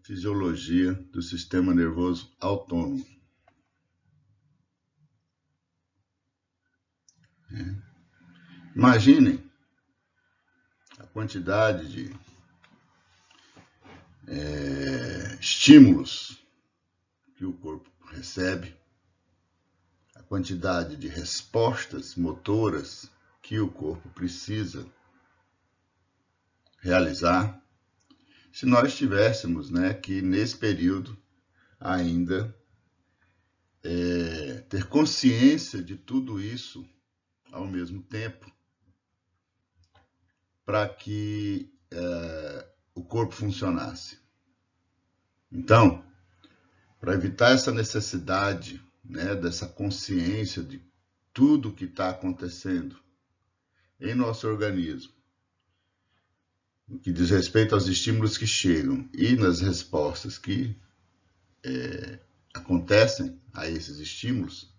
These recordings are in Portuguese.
fisiologia do sistema nervoso autônomo. Imaginem a quantidade de estímulos que o corpo recebe, a quantidade de respostas motoras que o corpo precisa realizar, se nós tivéssemos, que nesse período ainda ter consciência de tudo isso ao mesmo tempo, para que o corpo funcionasse. Então, para evitar essa necessidade, dessa consciência de tudo que está acontecendo em nosso organismo, no que diz respeito aos estímulos que chegam e nas respostas que acontecem a esses estímulos,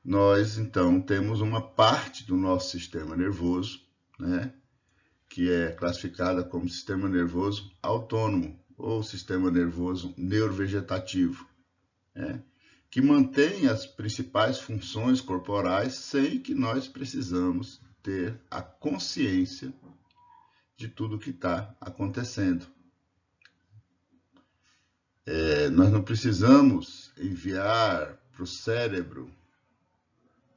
nós então temos uma parte do nosso sistema nervoso, que é classificada como sistema nervoso autônomo ou sistema nervoso neurovegetativo, que mantém as principais funções corporais sem que nós precisamos ter a consciência de tudo que está acontecendo. Nós não precisamos enviar para o cérebro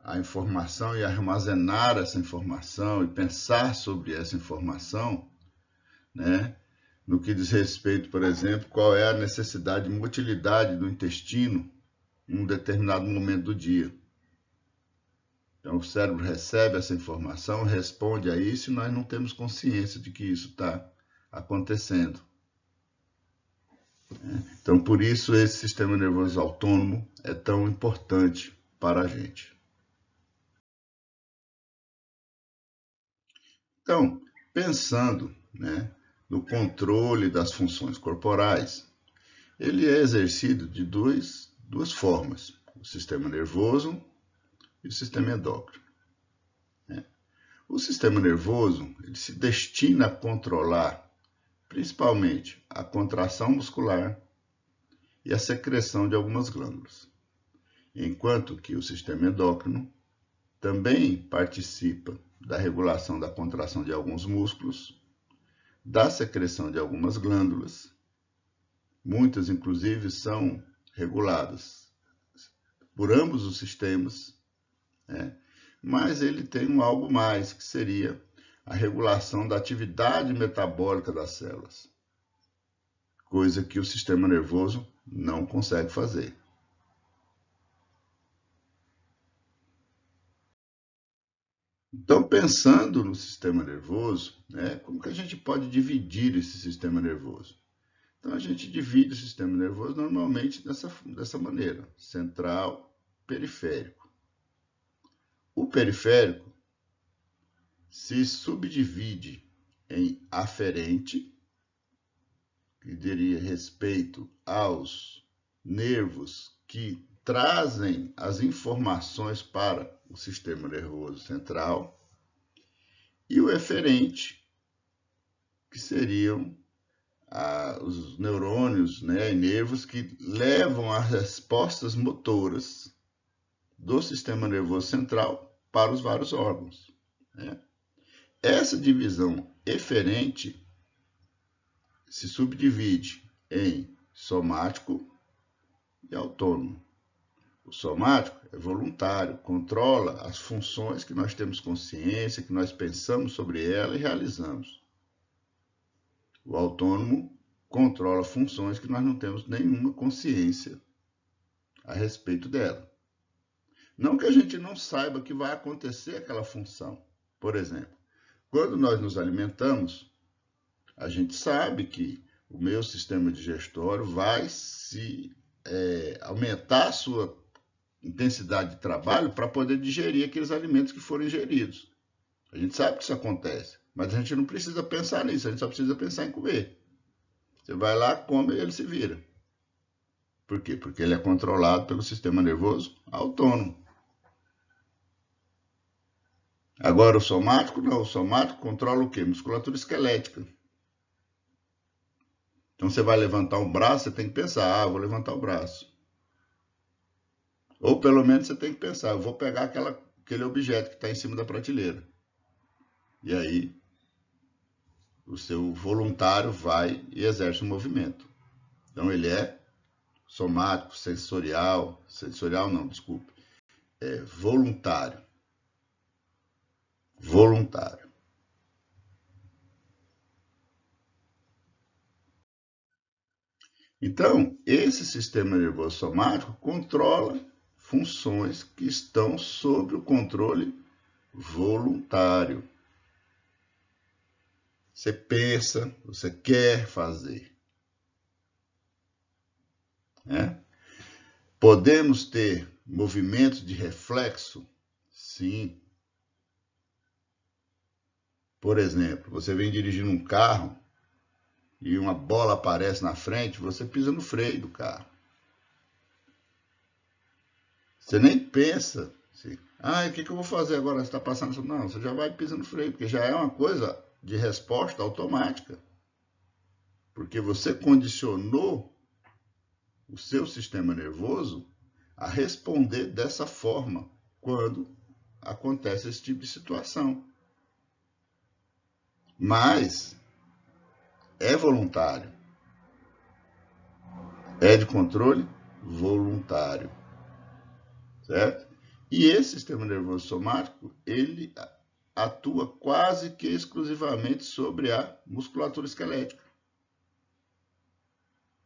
a informação e armazenar essa informação e pensar sobre essa informação, no que diz respeito, por exemplo, qual é a necessidade de motilidade do intestino em um determinado momento do dia. Então, o cérebro recebe essa informação, responde a isso e nós não temos consciência de que isso está acontecendo. Então, por isso, esse sistema nervoso autônomo é tão importante para a gente. Então, pensando no controle das funções corporais, ele é exercido de duas formas, o sistema nervoso e o sistema endócrino. O sistema nervoso ele se destina a controlar principalmente a contração muscular e a secreção de algumas glândulas, enquanto que o sistema endócrino também participa da regulação da contração de alguns músculos, da secreção de algumas glândulas, muitas inclusive são reguladas por ambos os sistemas, mas ele tem algo mais, que seria a regulação da atividade metabólica das células, coisa que o sistema nervoso não consegue fazer. Então, pensando no sistema nervoso, como que a gente pode dividir esse sistema nervoso? Então, a gente divide o sistema nervoso normalmente dessa maneira, central, periférico. O periférico se subdivide em aferente, que diria respeito aos nervos que trazem as informações para o sistema nervoso central, e o eferente, que seriam os neurônios e nervos que levam as respostas motoras do sistema nervoso central para os vários órgãos. Essa divisão eferente se subdivide em somático e autônomo. O somático é voluntário, controla as funções que nós temos consciência, que nós pensamos sobre ela e realizamos. O autônomo controla funções que nós não temos nenhuma consciência a respeito dela. Não que a gente não saiba que vai acontecer aquela função. Por exemplo, quando nós nos alimentamos, a gente sabe que o meu sistema digestório vai aumentar a sua intensidade de trabalho para poder digerir aqueles alimentos que foram ingeridos. A gente sabe que isso acontece, mas a gente não precisa pensar nisso, a gente só precisa pensar em comer. Você vai lá, come e ele se vira. Por quê? Porque ele é controlado pelo sistema nervoso autônomo. Agora o somático não, o somático controla o quê? Musculatura esquelética. Então você vai levantar um braço, você tem que pensar, vou levantar o braço. Ou pelo menos você tem que pensar, eu vou pegar aquele objeto que está em cima da prateleira. E aí o seu voluntário vai e exerce o movimento. Então ele é somático, sensorial não, desculpe, é voluntário. Voluntário. Então, esse sistema nervoso somático controla funções que estão sob o controle voluntário. Você pensa, você quer fazer. Né? Podemos ter movimentos de reflexo? Sim. Por exemplo, você vem dirigindo um carro e uma bola aparece na frente, você pisa no freio do carro. Você nem pensa assim, o que eu vou fazer agora? Você está passando? Não, você já vai pisando no freio, porque já é uma coisa de resposta automática. Porque você condicionou o seu sistema nervoso a responder dessa forma quando acontece esse tipo de situação. Mas é voluntário. É de controle voluntário. Certo? E esse sistema nervoso somático, ele atua quase que exclusivamente sobre a musculatura esquelética.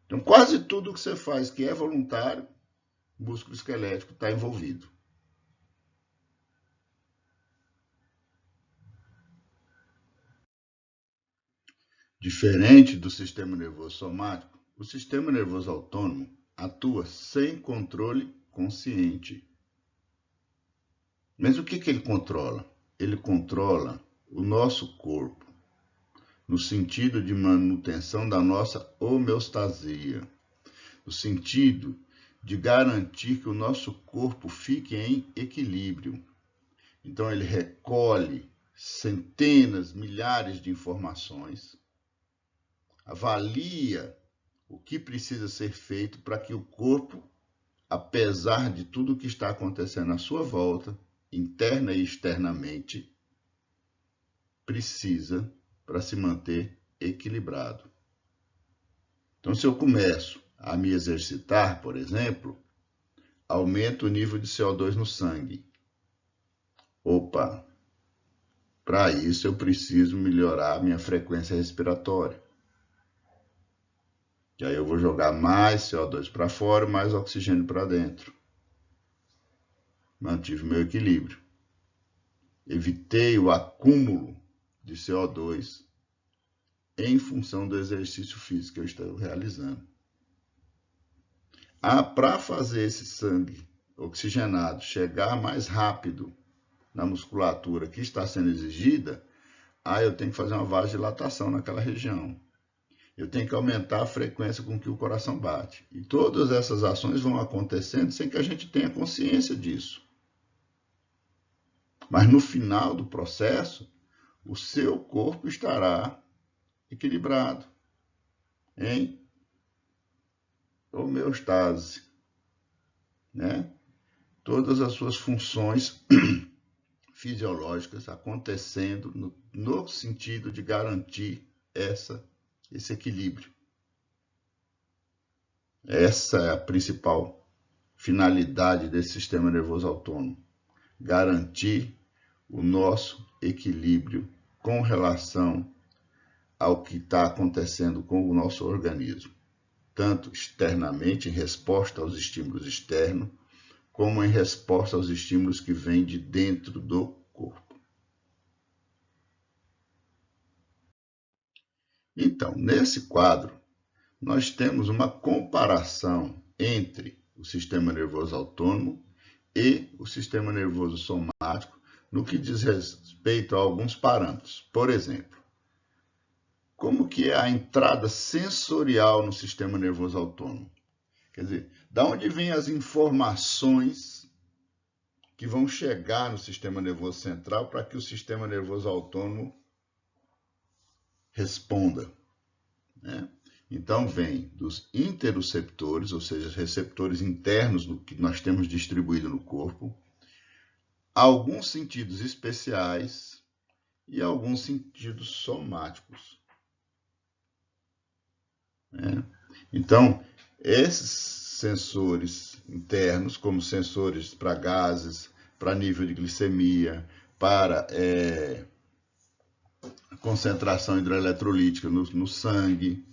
Então, quase tudo que você faz que é voluntário, o músculo esquelético está envolvido. Diferente do sistema nervoso somático, o sistema nervoso autônomo atua sem controle consciente. Mas o que ele controla? Ele controla o nosso corpo, no sentido de manutenção da nossa homeostasia, no sentido de garantir que o nosso corpo fique em equilíbrio. Então ele recolhe centenas, milhares de informações, avalia o que precisa ser feito para que o corpo, apesar de tudo o que está acontecendo à sua volta, interna e externamente, precisa para se manter equilibrado. Então, se eu começo a me exercitar, por exemplo, aumento o nível de CO2 no sangue. Opa, para isso eu preciso melhorar a minha frequência respiratória. E aí eu vou jogar mais CO2 para fora, mais oxigênio para dentro. Mantive meu equilíbrio. Evitei o acúmulo de CO2 em função do exercício físico que eu estou realizando. Para fazer esse sangue oxigenado chegar mais rápido na musculatura que está sendo exigida, eu tenho que fazer uma vasodilatação naquela região. Eu tenho que aumentar a frequência com que o coração bate. E todas essas ações vão acontecendo sem que a gente tenha consciência disso. Mas no final do processo, o seu corpo estará equilibrado, em homeostase, né? Todas as suas funções fisiológicas acontecendo no sentido de garantir esse equilíbrio. Essa é a principal finalidade desse sistema nervoso autônomo, garantir o nosso equilíbrio com relação ao que está acontecendo com o nosso organismo, tanto externamente, em resposta aos estímulos externos, como em resposta aos estímulos que vêm de dentro do corpo. Então, nesse quadro, nós temos uma comparação entre o sistema nervoso autônomo e o sistema nervoso somático no que diz respeito a alguns parâmetros. Por exemplo, como que é a entrada sensorial no sistema nervoso autônomo? Quer dizer, da onde vêm as informações que vão chegar no sistema nervoso central para que o sistema nervoso autônomo responda, né? Então, vem dos interoceptores, ou seja, receptores internos que nós temos distribuído no corpo, alguns sentidos especiais e alguns sentidos somáticos. Então, esses sensores internos, como sensores para gases, para nível de glicemia, para concentração hidroeletrolítica no sangue,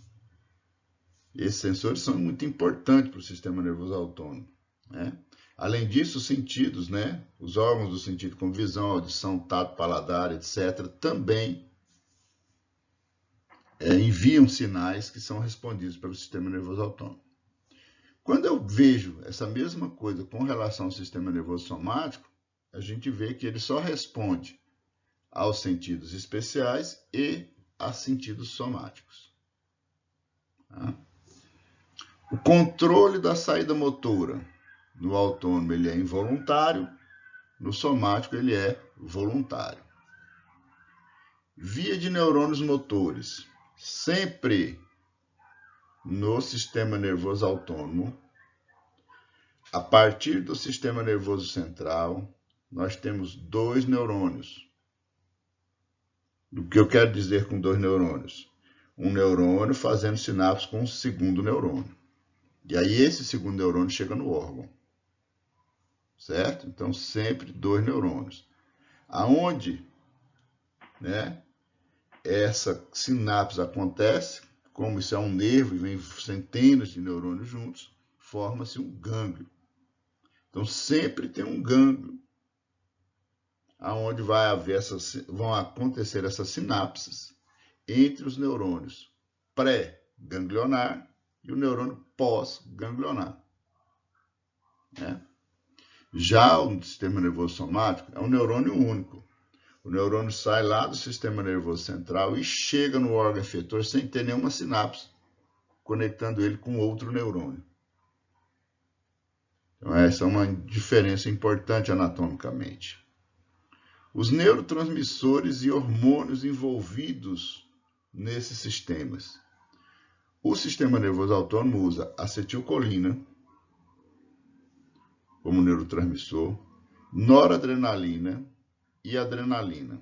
esses sensores são muito importantes para o sistema nervoso autônomo. Além disso, os sentidos, os órgãos do sentido, como visão, audição, tato, paladar, etc., também enviam sinais que são respondidos pelo sistema nervoso autônomo. Quando eu vejo essa mesma coisa com relação ao sistema nervoso somático, a gente vê que ele só responde aos sentidos especiais e a sentidos somáticos. O controle da saída motora no autônomo ele é involuntário, no somático ele é voluntário. Via de neurônios motores, sempre no sistema nervoso autônomo, a partir do sistema nervoso central, nós temos 2 neurônios. O que eu quero dizer com 2 neurônios? Um neurônio fazendo sinapse com um segundo neurônio. E aí esse segundo neurônio chega no órgão. Certo? Então, sempre 2 neurônios. Aonde essa sinapse acontece, como isso é um nervo e vem centenas de neurônios juntos, forma-se um gânglio. Então, sempre tem um gânglio aonde vão acontecer essas sinapses entre os neurônios pré-ganglionar e o neurônio pós-ganglionar. Já o sistema nervoso somático é um neurônio único. O neurônio sai lá do sistema nervoso central e chega no órgão efetor sem ter nenhuma sinapse, conectando ele com outro neurônio. Então, essa é uma diferença importante anatomicamente. Os neurotransmissores e hormônios envolvidos nesses sistemas. O sistema nervoso autônomo usa acetilcolina como neurotransmissor, noradrenalina e adrenalina.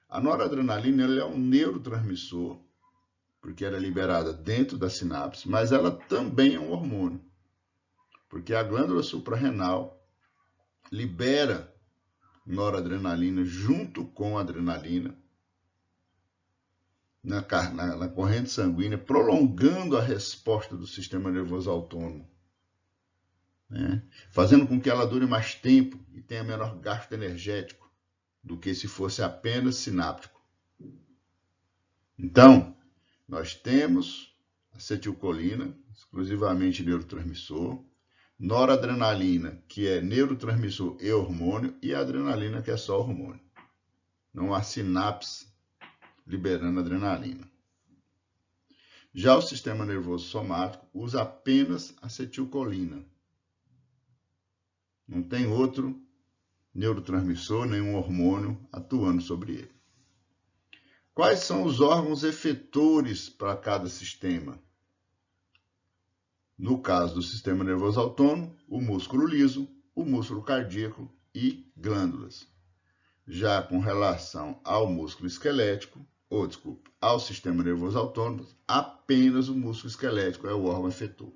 A noradrenalina ela é um neurotransmissor, porque ela é liberada dentro da sinapse, mas ela também é um hormônio, porque a glândula suprarrenal libera noradrenalina junto com a adrenalina na corrente sanguínea, prolongando a resposta do sistema nervoso autônomo, fazendo com que ela dure mais tempo e tenha menor gasto energético do que se fosse apenas sináptico. Então, nós temos acetilcolina, exclusivamente neurotransmissor, noradrenalina, que é neurotransmissor e hormônio, e a adrenalina, que é só hormônio. Não há sinapse liberando adrenalina. Já o sistema nervoso somático usa apenas acetilcolina. Não tem outro neurotransmissor, nenhum hormônio atuando sobre ele. Quais são os órgãos efetores para cada sistema? No caso do sistema nervoso autônomo, o músculo liso, o músculo cardíaco e glândulas. Já com relação ao músculo esquelético, ao sistema nervoso autônomo, apenas o músculo esquelético é o órgão efetor.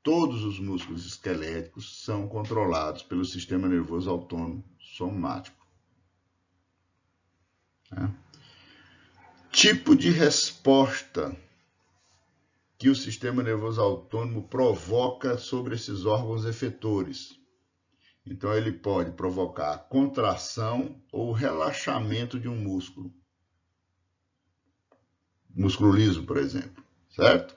Todos os músculos esqueléticos são controlados pelo sistema nervoso autônomo somático. Tipo de resposta que o sistema nervoso autônomo provoca sobre esses órgãos efetores. Então, ele pode provocar a contração ou relaxamento de um músculo. Músculo liso, por exemplo, certo?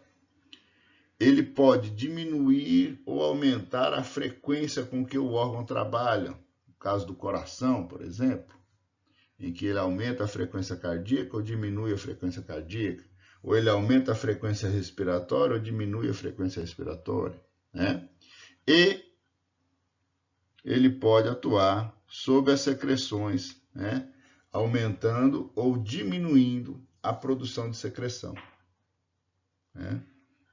Ele pode diminuir ou aumentar a frequência com que o órgão trabalha. No caso do coração, por exemplo, em que ele aumenta a frequência cardíaca ou diminui a frequência cardíaca. Ou ele aumenta a frequência respiratória ou diminui a frequência respiratória. E ele pode atuar sobre as secreções, aumentando ou diminuindo a produção de secreção. né?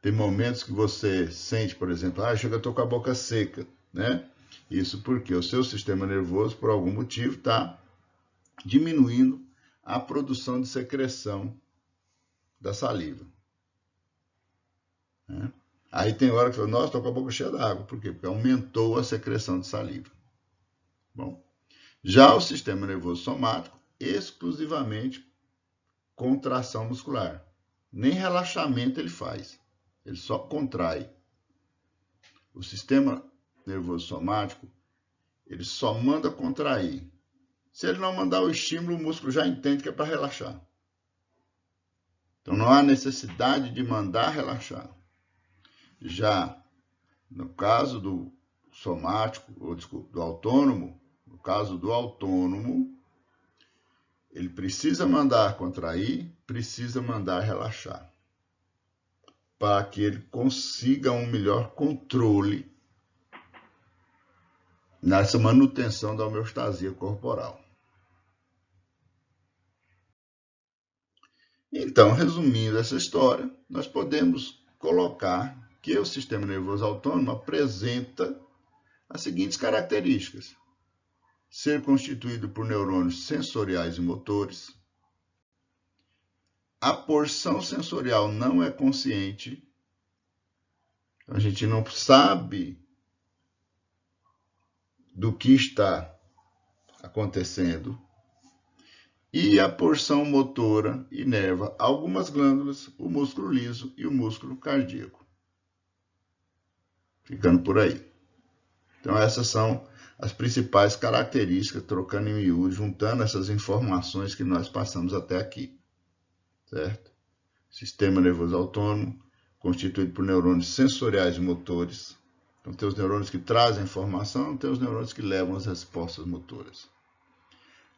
Tem momentos que você sente, por exemplo, chega, eu estou com a boca seca, né? Isso porque o seu sistema nervoso, por algum motivo, está diminuindo a produção de secreção da saliva, né? Aí tem hora que você fala, nossa, estou com a boca cheia d'água. Por quê? Porque aumentou a secreção de saliva. Bom, já o sistema nervoso somático, exclusivamente contração muscular. Nem relaxamento ele faz. Ele só contrai. O sistema nervoso somático, ele só manda contrair. Se ele não mandar o estímulo, o músculo já entende que é para relaxar. Então não há necessidade de mandar relaxar. Já no caso do somático, ou desculpa, do autônomo, no caso do autônomo, ele precisa mandar contrair, precisa mandar relaxar, para que ele consiga um melhor controle nessa manutenção da homeostasia corporal. Então, resumindo essa história, nós podemos colocar que o sistema nervoso autônomo apresenta as seguintes características: ser constituído por neurônios sensoriais e motores. A porção sensorial não é consciente. A gente não sabe do que está acontecendo. E a porção motora inerva algumas glândulas, o músculo liso e o músculo cardíaco. Ficando por aí. Então essas são as principais características, trocando em miúdo, juntando essas informações que nós passamos até aqui. Certo? Sistema nervoso autônomo, constituído por neurônios sensoriais e motores. Então tem os neurônios que trazem informação, tem os neurônios que levam as respostas motoras.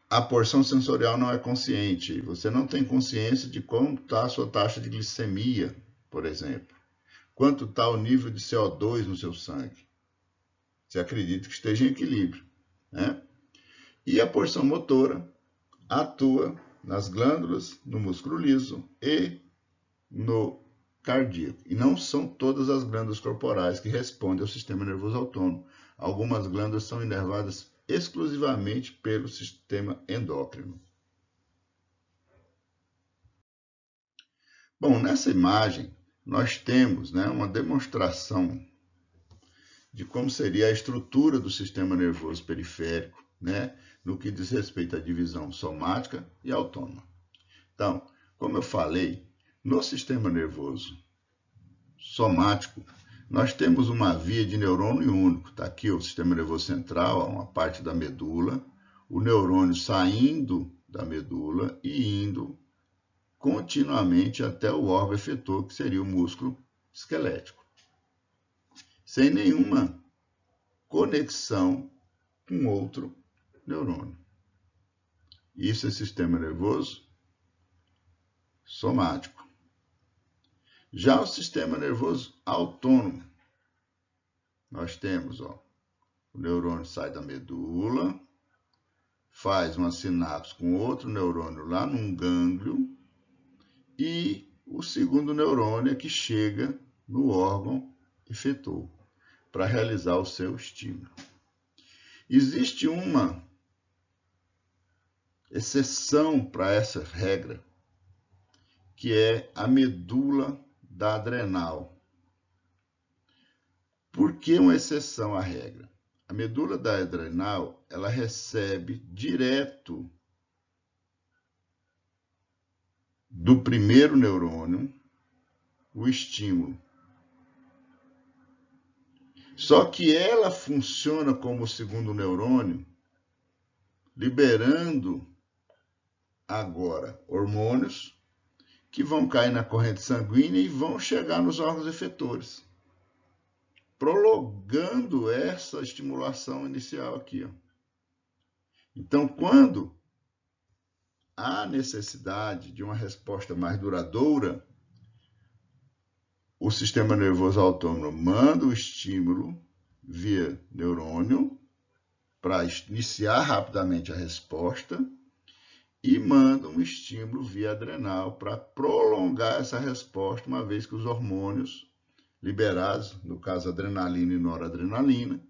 A porção sensorial não é consciente. Você não tem consciência de como está a sua taxa de glicemia, por exemplo. Quanto está o nível de CO2 no seu sangue. Você acredita que esteja em equilíbrio, né? E a porção motora atua nas glândulas, no músculo liso e no cardíaco. E não são todas as glândulas corporais que respondem ao sistema nervoso autônomo. Algumas glândulas são inervadas exclusivamente pelo sistema endócrino. Bom, nessa imagem nós temos, né, uma demonstração de como seria a estrutura do sistema nervoso periférico, né, no que diz respeito à divisão somática e autônoma. Então, como eu falei, no sistema nervoso somático, nós temos uma via de neurônio único. Está aqui o sistema nervoso central, uma parte da medula, o neurônio saindo da medula e indo continuamente até o órgão efetor, que seria o músculo esquelético, sem nenhuma conexão com outro neurônio. Isso é sistema nervoso somático. Já o sistema nervoso autônomo, nós temos, o neurônio sai da medula, faz uma sinapse com outro neurônio lá num gânglio, e o segundo neurônio é que chega no órgão efetor para realizar o seu estímulo. Existe uma exceção para essa regra, que é a medula da adrenal. Por que uma exceção à regra? A medula da adrenal, ela recebe direto do primeiro neurônio o estímulo. Só que ela funciona como o segundo neurônio, liberando agora hormônios que vão cair na corrente sanguínea e vão chegar nos órgãos efetores, prolongando essa estimulação inicial aqui. Então, quando há necessidade de uma resposta mais duradoura, o sistema nervoso autônomo manda o estímulo via neurônio para iniciar rapidamente a resposta, e manda um estímulo via adrenal para prolongar essa resposta, uma vez que os hormônios liberados, no caso adrenalina e noradrenalina,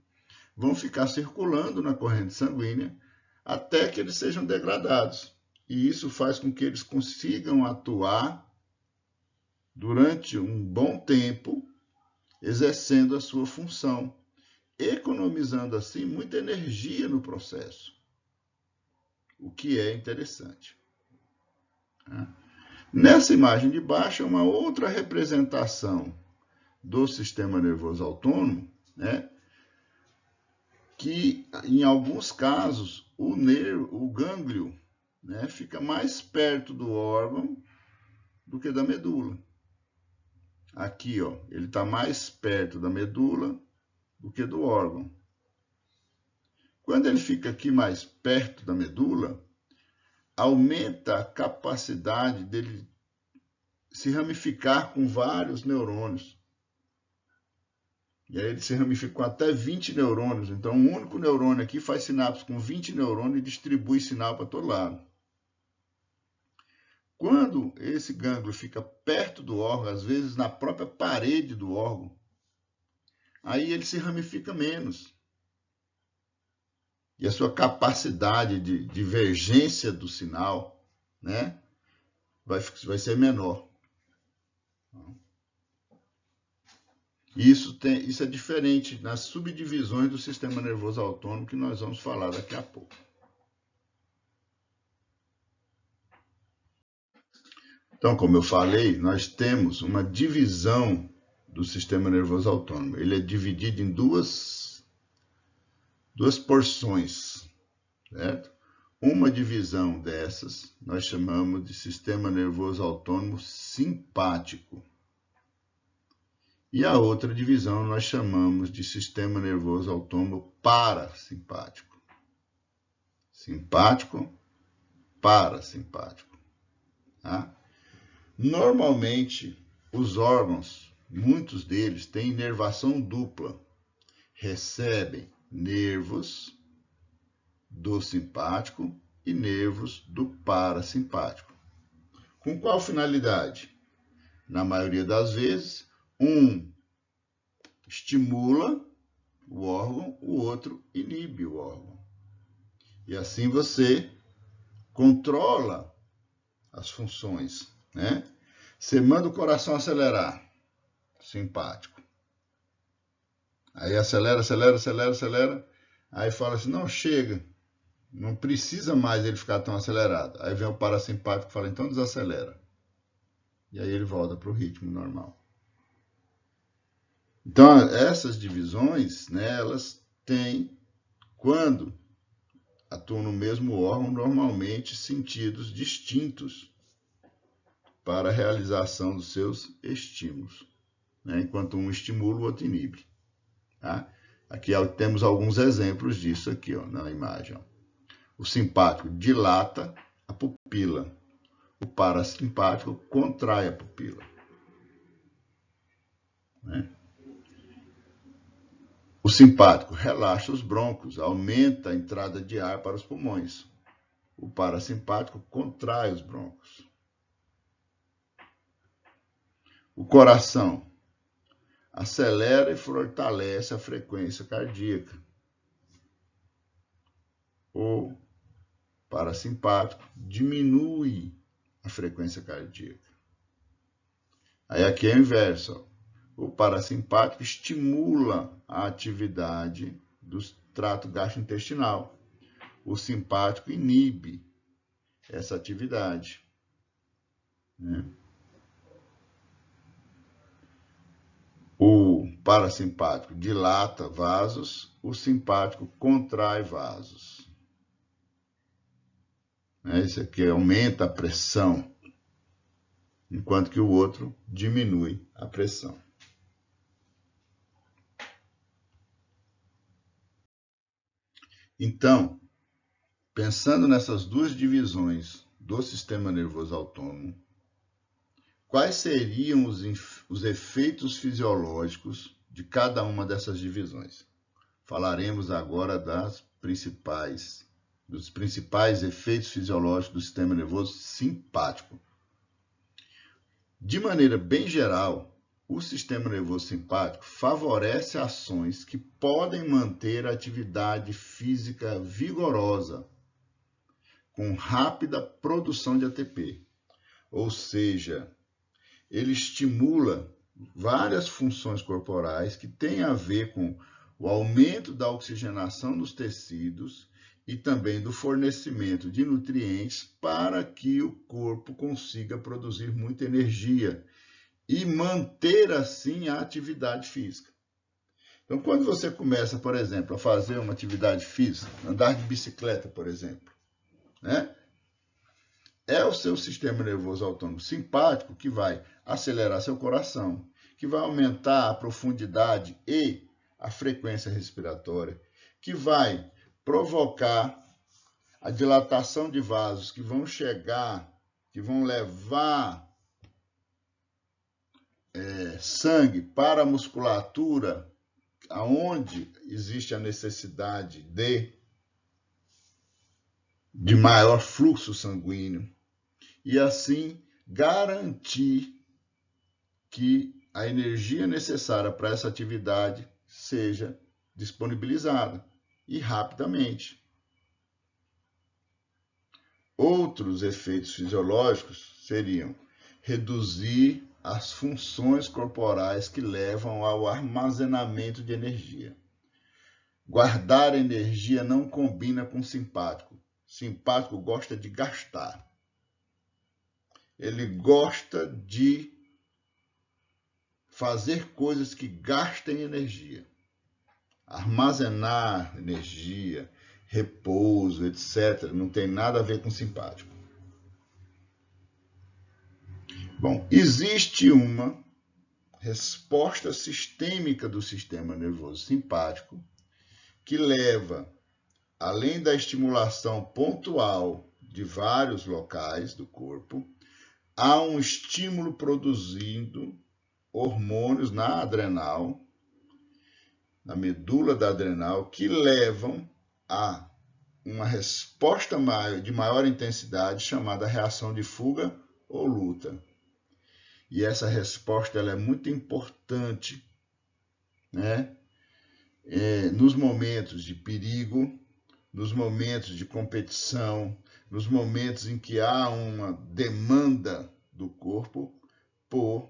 vão ficar circulando na corrente sanguínea até que eles sejam degradados. E isso faz com que eles consigam atuar durante um bom tempo, exercendo a sua função, economizando assim muita energia no processo, o que é interessante. Nessa imagem de baixo é uma outra representação do sistema nervoso autônomo, né? Que em alguns casos o gânglio, né, fica mais perto do órgão do que da medula. Aqui, ó, ele está mais perto da medula do que do órgão. Quando ele fica aqui mais perto da medula, aumenta a capacidade dele se ramificar com vários neurônios. E aí ele se ramifica com até 20 neurônios. Então, um único neurônio aqui faz sinapse com 20 neurônios e distribui sinal para todo lado. Quando esse gânglio fica perto do órgão, às vezes na própria parede do órgão, aí ele se ramifica menos. E a sua capacidade de divergência do sinal, né, vai ser menor. Isso é diferente nas subdivisões do sistema nervoso autônomo, que nós vamos falar daqui a pouco. Então, como eu falei, nós temos uma divisão do sistema nervoso autônomo. Ele é dividido em duas porções, certo? Uma divisão dessas nós chamamos de sistema nervoso autônomo simpático. E a outra divisão nós chamamos de sistema nervoso autônomo parasimpático. Simpático, parasimpático. Tá? Normalmente, os órgãos, muitos deles, têm inervação dupla. Recebem nervos do simpático e nervos do parasimpático. Com qual finalidade? Na maioria das vezes, um estimula o órgão, o outro inibe o órgão. E assim você controla as funções, né? Você manda o coração acelerar, simpático. Aí acelera, aí fala assim, não, chega, não precisa mais ele ficar tão acelerado. Aí vem o parasimpático e fala, então desacelera. E aí ele volta para o ritmo normal. Então, essas divisões, né, elas têm, quando atuam no mesmo órgão, normalmente sentidos distintos para a realização dos seus estímulos, né, enquanto um estimula, o outro inibe. Tá? Aqui temos alguns exemplos disso aqui, ó, na imagem. Ó. O simpático dilata a pupila, o parasimpático contrai a pupila. Né? O simpático relaxa os brônquios, aumenta a entrada de ar para os pulmões. O parasimpático contrai os brônquios. O coração acelera e fortalece a frequência cardíaca. O parasimpático diminui a frequência cardíaca. Aí aqui é o inverso. Ó. O parasimpático estimula a atividade do trato gastrointestinal. O simpático inibe essa atividade. Né? O parasimpático dilata vasos, o simpático contrai vasos. Esse aqui aumenta a pressão, enquanto que o outro diminui a pressão. Então, pensando nessas duas divisões do sistema nervoso autônomo, quais seriam os efeitos fisiológicos de cada uma dessas divisões? Falaremos agora das principais dos principais efeitos fisiológicos do sistema nervoso simpático. De maneira bem geral, o sistema nervoso simpático favorece ações que podem manter a atividade física vigorosa, com rápida produção de ATP. Ou seja, ele estimula várias funções corporais que têm a ver com o aumento da oxigenação nos tecidos e também do fornecimento de nutrientes para que o corpo consiga produzir muita energia e manter assim a atividade física. Então, quando você começa, por exemplo, a fazer uma atividade física, andar de bicicleta, por exemplo, né? É o seu sistema nervoso autônomo simpático que vai acelerar seu coração, que vai aumentar a profundidade e a frequência respiratória, que vai provocar a dilatação de vasos que vão chegar, que vão levar sangue para a musculatura, aonde existe a necessidade de maior fluxo sanguíneo, e assim garantir que a energia necessária para essa atividade seja disponibilizada e rapidamente. Outros efeitos fisiológicos seriam reduzir as funções corporais que levam ao armazenamento de energia. Guardar energia não combina com simpático. Simpático gosta de gastar. Ele gosta de fazer coisas que gastem energia. Armazenar energia, repouso, etc., não tem nada a ver com simpático. Bom, existe uma resposta sistêmica do sistema nervoso simpático que leva, além da estimulação pontual de vários locais do corpo, a um estímulo produzindo hormônios na adrenal, na medula da adrenal, que levam a uma resposta de maior intensidade chamada reação de fuga ou luta. E essa resposta ela é muito importante, né? Nos momentos de perigo, nos momentos de competição, nos momentos em que há uma demanda do corpo por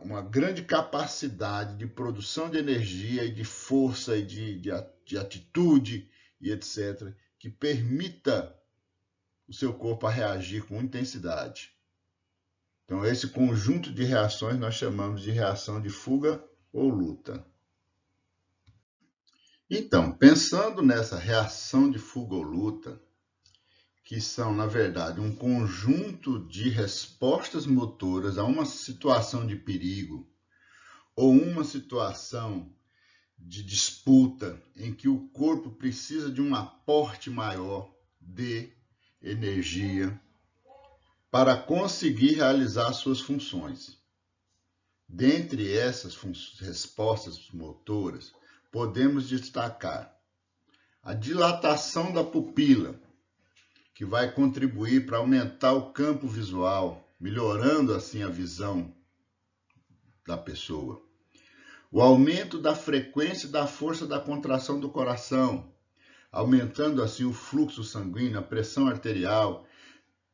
uma grande capacidade de produção de energia e de força e de atitude e etc., que permita o seu corpo a reagir com intensidade. Então, esse conjunto de reações nós chamamos de reação de fuga ou luta. Então, pensando nessa reação de fuga ou luta, que são, na verdade, um conjunto de respostas motoras a uma situação de perigo ou uma situação de disputa em que o corpo precisa de um aporte maior de energia para conseguir realizar suas funções. Dentre essas respostas motoras, podemos destacar a dilatação da pupila, que vai contribuir para aumentar o campo visual, melhorando assim a visão da pessoa. O aumento da frequência e da força da contração do coração, aumentando assim o fluxo sanguíneo, a pressão arterial,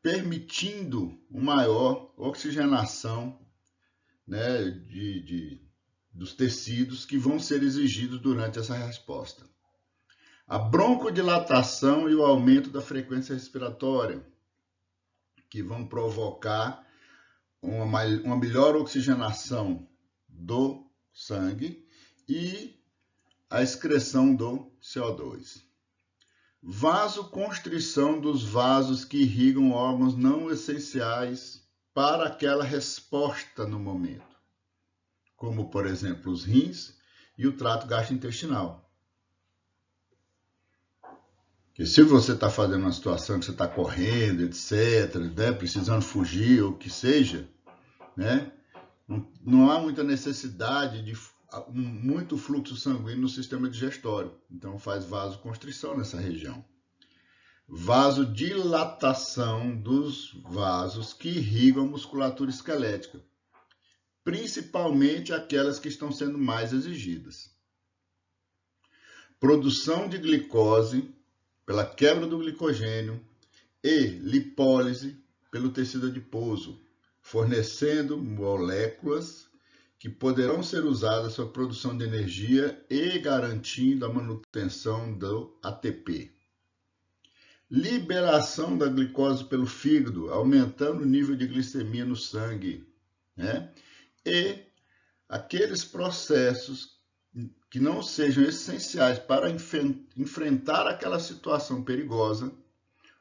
permitindo uma maior oxigenação, né, dos tecidos que vão ser exigidos durante essa resposta. A broncodilatação e o aumento da frequência respiratória, que vão provocar uma melhor oxigenação do sangue e a excreção do CO2. Vasoconstrição dos vasos que irrigam órgãos não essenciais para aquela resposta no momento, como, por exemplo, os rins e o trato gastrointestinal. Porque se você está fazendo uma situação que você está correndo, etc., né, precisando fugir, ou o que seja, né, não há muita necessidade de muito fluxo sanguíneo no sistema digestório. Então faz vasoconstrição nessa região. vasodilatação dos vasos que irrigam a musculatura esquelética, principalmente aquelas que estão sendo mais exigidas. Produção de glicose pela quebra do glicogênio e lipólise pelo tecido adiposo, fornecendo moléculas que poderão ser usadas para a produção de energia e garantindo a manutenção do ATP. Liberação da glicose pelo fígado, aumentando o nível de glicemia no sangue, né? E aqueles processos que não sejam essenciais para enfrentar aquela situação perigosa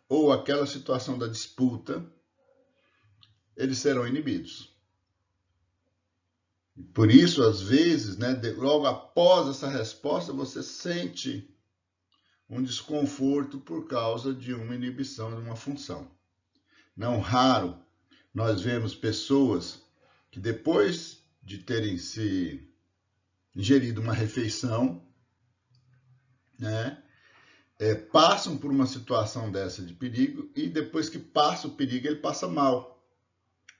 ou aquela situação da disputa, eles serão inibidos. Por isso, às vezes, né, logo após essa resposta, você sente um desconforto por causa de uma inibição de uma função. Não raro, nós vemos pessoas que depois de terem se ingerido uma refeição, né, passam por uma situação dessa de perigo e depois que passa o perigo, ele passa mal.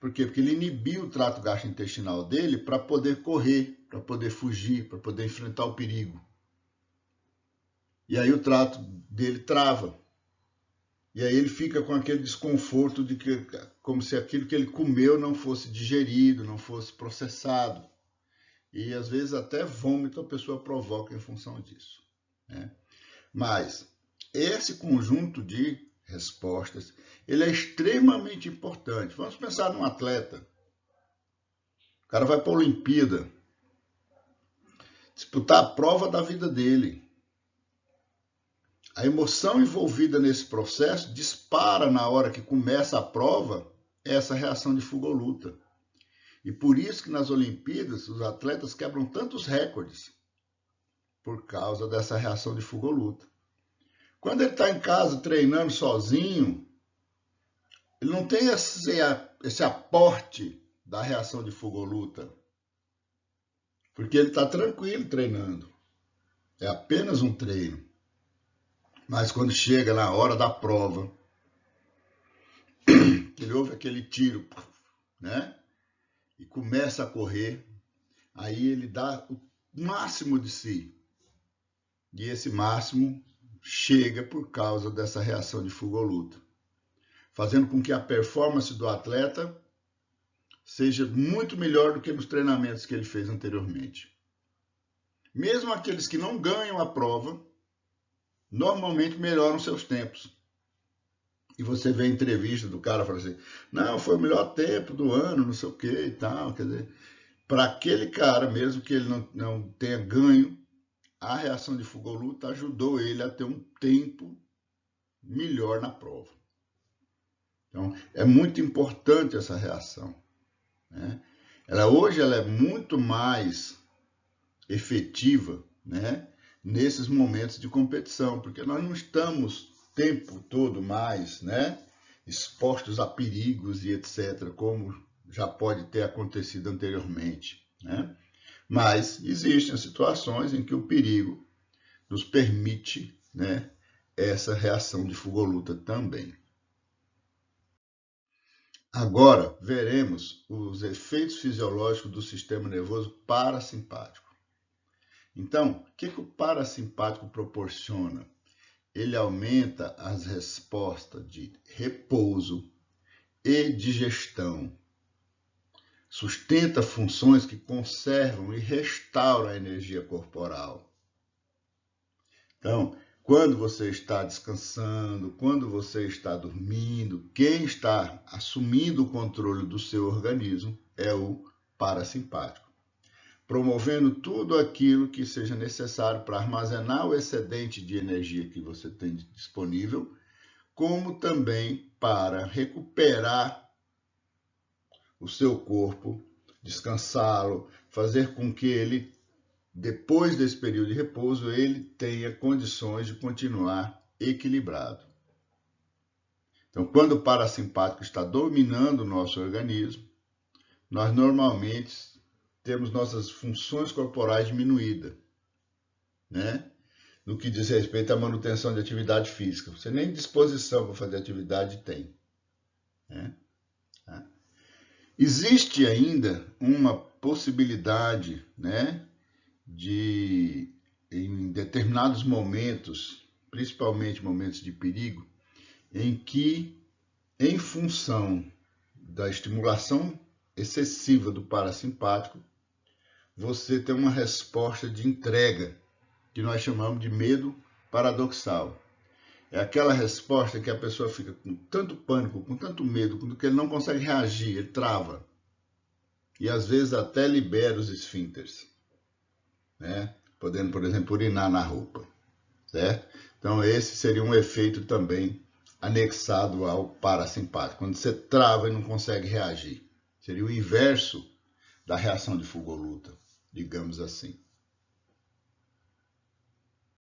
Por quê? Porque ele inibiu o trato gastrointestinal dele para poder correr, para poder fugir, para poder enfrentar o perigo. E aí o trato dele trava. E aí ele fica com aquele desconforto de que, como se aquilo que ele comeu não fosse digerido, não fosse processado. E às vezes até vômito a pessoa provoca em função disso, né? Mas esse conjunto de respostas, ele é extremamente importante. Vamos pensar num atleta. O cara vai para a Olimpíada, disputar a prova da vida dele. A emoção envolvida nesse processo dispara na hora que começa a prova essa reação de fuga ou luta. E por isso que nas Olimpíadas os atletas quebram tantos recordes por causa dessa reação de fuga ou luta. Quando ele está em casa treinando sozinho, ele não tem esse aporte da reação de fuga ou luta, porque ele está tranquilo treinando. É apenas um treino. Mas quando chega na hora da prova, ele ouve aquele tiro, né? E começa a correr, aí ele dá o máximo de si. E esse máximo chega por causa dessa reação de fuga ou luta, fazendo com que a performance do atleta seja muito melhor do que nos treinamentos que ele fez anteriormente. Mesmo aqueles que não ganham a prova, normalmente melhoram seus tempos. E você vê a entrevista do cara falando assim, não, foi o melhor tempo do ano, não sei o que e tal. Quer dizer, para aquele cara, mesmo que ele não tenha ganho, a reação de fuga ou luta ajudou ele a ter um tempo melhor na prova. Então, é muito importante essa reação, né? Hoje ela é muito mais efetiva, né, nesses momentos de competição, porque nós não estamos o tempo todo mais, né, expostos a perigos e etc., como já pode ter acontecido anteriormente, né? Mas existem situações em que o perigo nos permite, né, essa reação de fuga ou luta também. Agora, veremos os efeitos fisiológicos do sistema nervoso parasimpático. Então, o que o parasimpático proporciona? Ele aumenta as respostas de repouso e digestão. Sustenta funções que conservam e restauram a energia corporal. Então, quando você está descansando, quando você está dormindo, quem está assumindo o controle do seu organismo é o parasimpático, promovendo tudo aquilo que seja necessário para armazenar o excedente de energia que você tem disponível, como também para recuperar o seu corpo, descansá-lo, fazer com que ele, depois desse período de repouso, ele tenha condições de continuar equilibrado. Então, quando o parasimpático está dominando o nosso organismo, nós normalmente temos nossas funções corporais diminuídas, né? no que diz respeito à manutenção de atividade física. Você nem disposição para fazer atividade tem. Né? Existe ainda uma possibilidade, né, de, em determinados momentos, principalmente momentos de perigo, em que, em função da estimulação excessiva do parasimpático, você tem uma resposta de entrega, que nós chamamos de medo paradoxal. É aquela resposta que a pessoa fica com tanto pânico, com tanto medo, que ele não consegue reagir, ele trava. E às vezes até libera os esfínteres, né? Podendo, por exemplo, urinar na roupa, certo? Então esse seria um efeito também anexado ao parasimpático, quando você trava e não consegue reagir. Seria o inverso da reação de fuga ou luta, digamos assim.